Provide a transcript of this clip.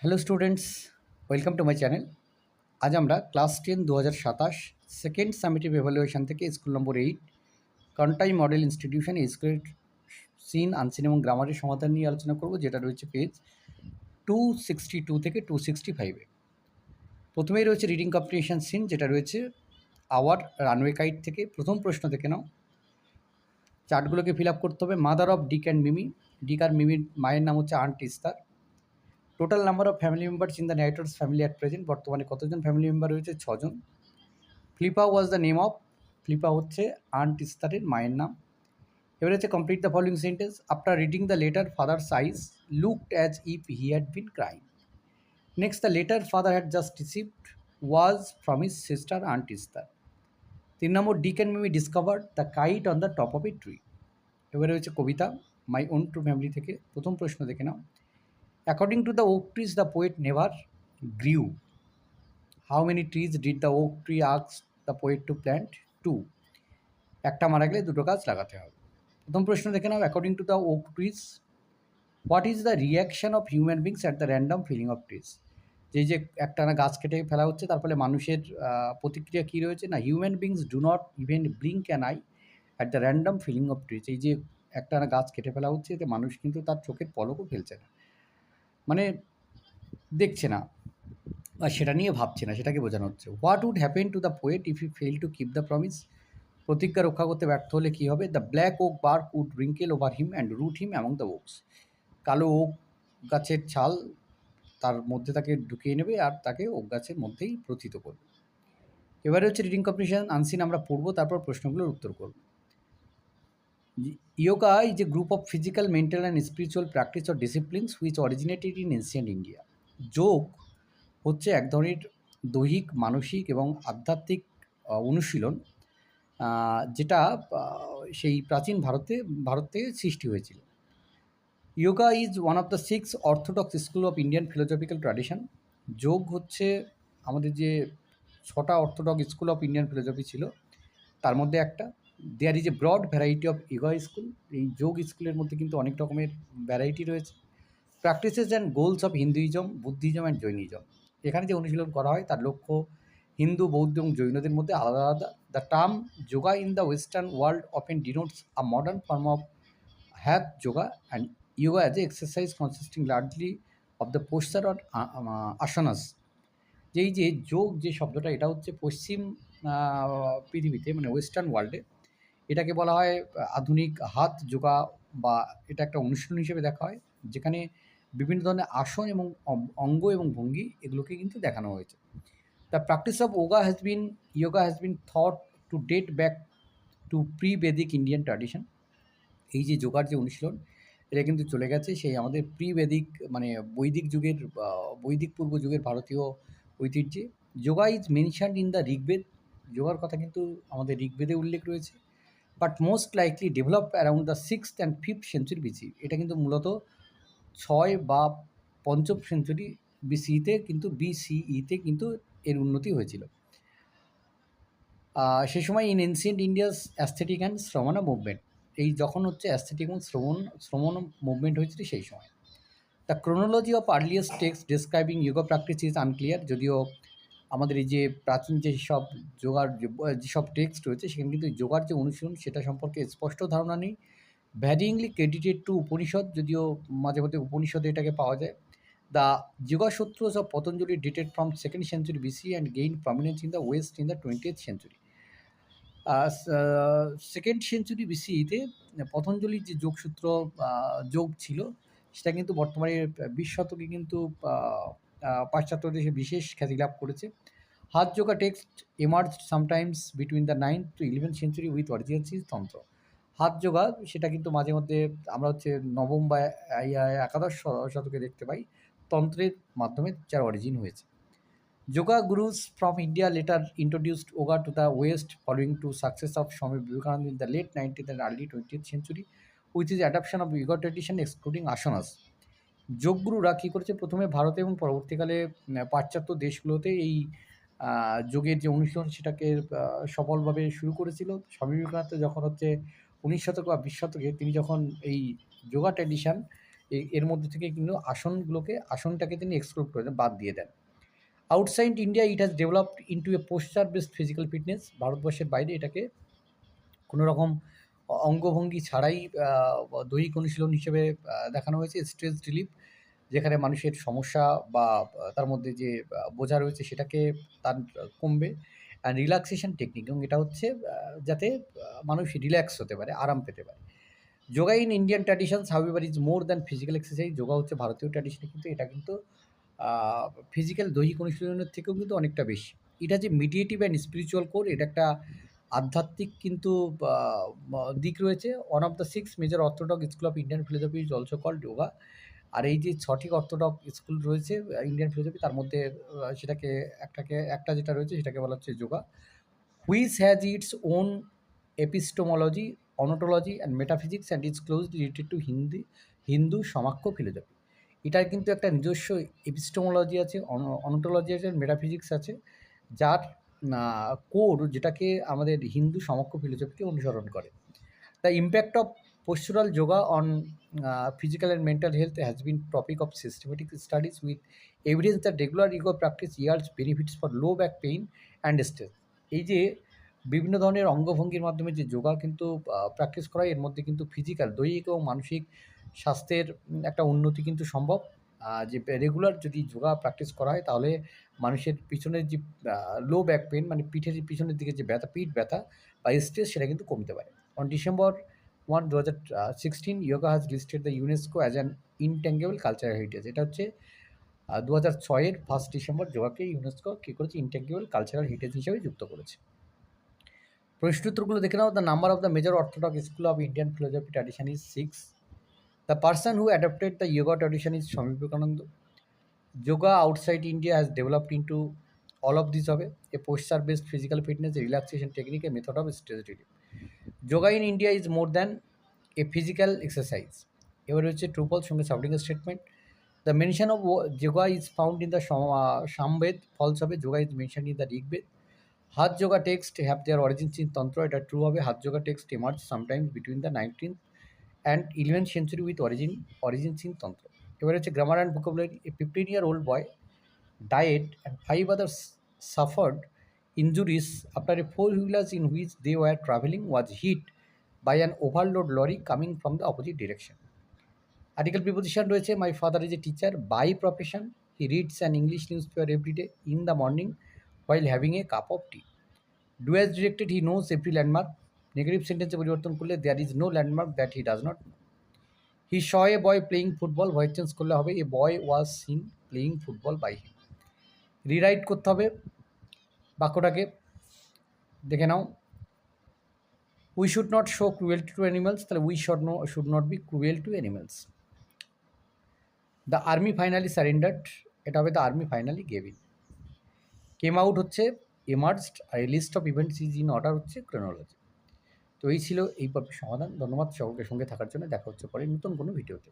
Hello students, welcome to my channel. আজ আমরা class 10 2027 second summative evaluation থেকে school number 8 Contai model institution স্কুলের seen unseen এবং গ্রামারের সমাধান নিয়ে আলোচনা করব, যেটা রয়েছে পেজ 262 থেকে 265-এ। প্রথমেই রয়েছে রিডিং কম্প্রিহেনশন সিন, যেটা রয়েছে আওয়ার রানওয়ে কাইট থেকে। প্রথম প্রশ্ন থেকে নাও, চার্টগুলোকে ফিল আপ করতে হবে। Mother of Dick and Mimi, Dick আর মিমির মায়ের নাম হচ্ছে aunt Esther. Total number of family members in the Knighters family at present, বর্তমানে কতজন ফ্যামিলি মেম্বার রয়েছে? 6 জন। Flipper was the name of, Flipper হচ্ছে আন্ট ইস্তারের মায়ের নাম। এবার হচ্ছে complete the following sentence. After reading the letter father's eyes looked as if he had been crying. Next, the letter father had just received was from his sister aunt Esther. 3 number, Dick and Mimi discovered the kite on the top of a tree. এবারে হচ্ছে কবিতা my own true family থেকে। প্রথম প্রশ্ন দেখে নাও। According to the oak trees the poet never grew. How many trees did the oak tree ask the poet to plant? 2। একটা মারা গেলে দুটো গাছ লাগাতে হবে। প্রথম প্রশ্ন দেখে নাও। According to the oak trees what is the reaction of human beings at the random felling of trees. যে একটানা গাছ কেটে ফেলা হচ্ছে, তার ফলে মানুষের প্রতিক্রিয়া কী রয়েছে না, human beings do not even blink an eye at the random felling of trees. এই যে একটানা গাছ কেটে ফেলা হচ্ছে, এতে মানুষ কিন্তু তার চোখের পলকও ফেলছে না, মানে দেখছে না বা সেটা নিয়ে ভাবছে না, সেটাকে বোঝানো হচ্ছে। What would happen to the poet if you fail to keep the promise. প্রতিজ্ঞা রক্ষা করতে ব্যর্থ হলে কী হবে? The black oak bark would wrinkle over him and root him among the oaks. কালো ওক গাছের ছাল তার মধ্যে তাকে ঢুকিয়ে নেবে আর তাকে ওক গাছের মধ্যেই প্রথিত করবে। এবারে হচ্ছে রিডিং কম্প্রিহেনশন আনসিন আমরা পড়বো, তারপর প্রশ্নগুলোর উত্তর করব। Yoga is a group of physical, mental and spiritual practice or disciplines which originated in ancient India. যোগ হচ্ছে এক ধরনের দৈহিক, মানসিক এবং আধ্যাত্মিক অনুশীলন, যেটা সেই প্রাচীন ভারত থেকে সৃষ্টি হয়েছিল। Yoga is one of the 6 orthodox school of Indian philosophical tradition. যোগ হচ্ছে আমাদের যে 6টা orthodox school of Indian philosophy ছিল, তার মধ্যে একটা। There is a broad variety of yoga school. এই যোগ স্কুলের মধ্যে কিন্তু অনেক রকমের ভ্যারাইটি রয়েছে। Practices and goals of Hinduism, Buddhism and Jainism. এখানে যে অনুশীলন করা হয় তার লক্ষ্য হিন্দু, বৌদ্ধ এবং জৈনদের মধ্যে আলাদা আলাদা। The term yoga in the western world often denotes a modern form of hath yoga and yoga as a exercise consisting largely of the posture or asanas। যেই যে যোগ যে শব্দটা, এটা হচ্ছে পশ্চিম পৃথিবীতে, মানে ওয়েস্টার্ন ওয়ার্ল্ডে এটাকে বলা হয় আধুনিক হাত যোগা, বা এটা একটা অনুশীলন হিসেবে দেখা হয়, যেখানে বিভিন্ন ধরনের আসন এবং অঙ্গ এবং ভঙ্গি এগুলোকে কিন্তু দেখানো হয়েছে। The practice of yoga has been thought to date back to pre-Vedic Indian tradition। এই যে যোগার যে অনুশীলন, এটা কিন্তু চলে গেছে সেই আমাদের প্রি-বেদিক, মানে বৈদিক যুগের, বৈদিক পূর্ব যুগের ভারতীয় ঐতিহ্যে। Yoga is mentioned in the Rigveda. যোগার কথা কিন্তু আমাদের ঋগ্বেদে উল্লেখ রয়েছে। But most likely develop around the 6th and 5th century BC. এটা কিন্তু মূলত 6 বা 5ম সেঞ্চুরি বিসিতে কিন্তু এর উন্নতি হয়েছিল। সে সময় in ancient India's ascetic and Shramana movement, এই যখন হচ্ছে অ্যাস্থেটিক এবং শ্রমণ মুভমেন্ট হয়েছিল সেই সময়। The chronology of earliest text describing yoga practice is unclear. যদিও আমাদের এই যে প্রাচীন যেসব যোগার যেসব টেক্সট রয়েছে, সেখানে কিন্তু যোগার যে অনুশীলন সেটা সম্পর্কে স্পষ্ট ধারণা নেই। ভ্যারিংলি ক্রেডিটেড টু উপনিষদ, যদিও মাঝে মধ্যে উপনিষদে এটাকে পাওয়া যায়। The yoga sutras of Patanjali dated from 2nd century BC and gain prominence in the west in the 20th century. 2nd century বিসিতে পতঞ্জলির যে যোগসূত্র যোগ ছিল, সেটা কিন্তু বর্তমানে 20 শতকে কিন্তু পাশ্চাত্য দেশে বিশেষ খ্যাতি লাভ করেছে। হাত yoga text emerge sometimes between the 9th to 11th century with origins is তন্ত্র। হাত যোগা সেটা কিন্তু মাঝে মধ্যে আমরা হচ্ছে নবম বা একাদশ শতকে দেখতে পাই, তন্ত্রের মাধ্যমে যার অরিজিন হয়েছে। Yoga gurus from India later introduced yoga to the West following to success of Swami Vivekananda in the late 19th and early 20th century with his adoption of yoga tradition excluding asanas। যোগগুরুরা কী করেছে, প্রথমে ভারতে এবং পরবর্তীকালে পাশ্চাত্য দেশগুলোতে এই যোগের যে অনুশীলন সেটাকে সফলভাবে শুরু করেছিল। স্বামী বিবেকানন্দ যখন হচ্ছে 19 শতক বা 20 শতকে তিনি যখন এই যোগা ট্র্যাডিশন এর মধ্যে থেকে কিন্তু আসনটাকে তিনি এক্সক্লুড করে দেন, বাদ দিয়ে দেন। Outside India it has developed into a posture based physical fitness. ভারতবর্ষের বাইরে এটাকে কোনো রকম অঙ্গভঙ্গি ছাড়াই দৈহিক অনুশীলন হিসেবে দেখানো হয়েছে। স্ট্রেস রিলিফ, যেখানে মানুষের সমস্যা বা তার মধ্যে যে বোঝা রয়েছে সেটাকে তার কমবে। অ্যান্ড রিল্যাক্সেশন টেকনিক, এবং এটা হচ্ছে যাতে মানুষ রিল্যাক্স হতে পারে, আরাম পেতে পারে। Yoga in Indian traditions however is more than physical exercise. Yoga হচ্ছে ভারতীয় ট্র্যাডিশনে কিন্তু এটা কিন্তু ফিজিক্যাল দৈহিক অনুশীলনের থেকেও কিন্তু অনেকটা বেশি। এটা যে মিডিয়েটিভ অ্যান্ড স্পিরিচুয়াল কোর, এটা একটা আধ্যাত্মিক কিন্তু দিক রয়েছে। One of the 6 major orthodox school of Indian philosophy is also called yoga. আর এই যে 6টি অর্থোডক্স স্কুল রয়েছে ইন্ডিয়ান ফিলোসফি, তার মধ্যে একটা যেটা রয়েছে সেটাকে বলা হচ্ছে yoga, which has its own epistemology, ontology and metaphysics and is closely related to Hindu Samkhya philosophy. এটার কিন্তু একটা নিজস্ব এপিস্টোমোলজি আছে, অনটোলজি আছে, মেটাফিজিক্স আছে, যার কোর যেটাকে আমাদের হিন্দু সমাখ্য ফিলোসফিকে অনুসরণ করে। The impact of postural yoga on physical and mental health has been topic of systematic studies with evidence that regular yoga practice yields benefits for low back pain and stress. এই যে বিভিন্ন ধরনের অঙ্গভঙ্গির মাধ্যমে যে যোগা কিন্তু প্র্যাকটিস করা হয়, এর মধ্যে কিন্তু ফিজিক্যাল, দৈহিক এবং মানসিক স্বাস্থ্যের একটা উন্নতি কিন্তু সম্ভব। যে রেগুলার যদি যোগা প্র্যাকটিস করা হয় তাহলে মানুষের পিছনের যে লো ব্যাক পেন, মানে পিঠের পিছনের দিকে যে ব্যথা, পিঠ ব্যথা বা স্ট্রেস, সেটা কিন্তু কমতে পারে। On December 1, 2016, yoga has listed the UNESCO as an intangible cultural heritage. এটা হচ্ছে 2006-এর 1 ডিসেম্বর যোগাকে ইউনেস্কো কী করেছে, ইনট্যাঙ্গিবল কালচারাল হেরিটেজ হিসেবে যুক্ত করেছে। প্রশ্নোত্তরগুলো দেখে নাও। The number of the major orthodox school of Indian philosophy tradition is 6. The person who adapted the yoga tradition is Swami Vivekananda. Yoga outside India has developed into all of this হবে: a posture based physical fitness, relaxation technique, a method of stress relief. Yoga in India is more than a physical exercise. এবার হচ্ছে true false সঙ্গে supporting statement. The mention of yoga is found in the Samaveda, false হবে। Yoga is mention in the Rigveda. Hatha yoga text have their origins in Tantra, এটা true হবে। Hatha yoga text emerge sometimes between the 19th and 11th century with origins in তন্ত্র। এবার হচ্ছে grammar and vocabulary. A 15-year-old boy died and 5 others suffered injuries after a four-wheeler in which they were traveling was hit by an overload lorry coming from the opposite direction. Article preposition রয়েছে: my father is a teacher by profession. He reads an English newspaper every day in the morning while having a cup of tea. Do as directed, he knows every landmark. Negative সেন্টেন্সে পরিবর্তন করলে there is no landmark that he does not know. He saw a boy playing football, voice change করলে হবে a boy was seen playing football by him. Rewrite করতে হবে বাক্যটাকে, দেখে নাও। We should not show cruelty to animals, তাহলে we should not be cruel to animals. The army finally surrendered, এটা হবে the army finally gave in. Came out হচ্ছে emerged, আর এই list of events is in order হচ্ছে chronology. তো এই ছিল এই পর্বের সমাধান। ধন্যবাদ সকলকে সঙ্গে থাকার জন্য। দেখা হচ্ছে পরে নতুন কোনো ভিডিওতে।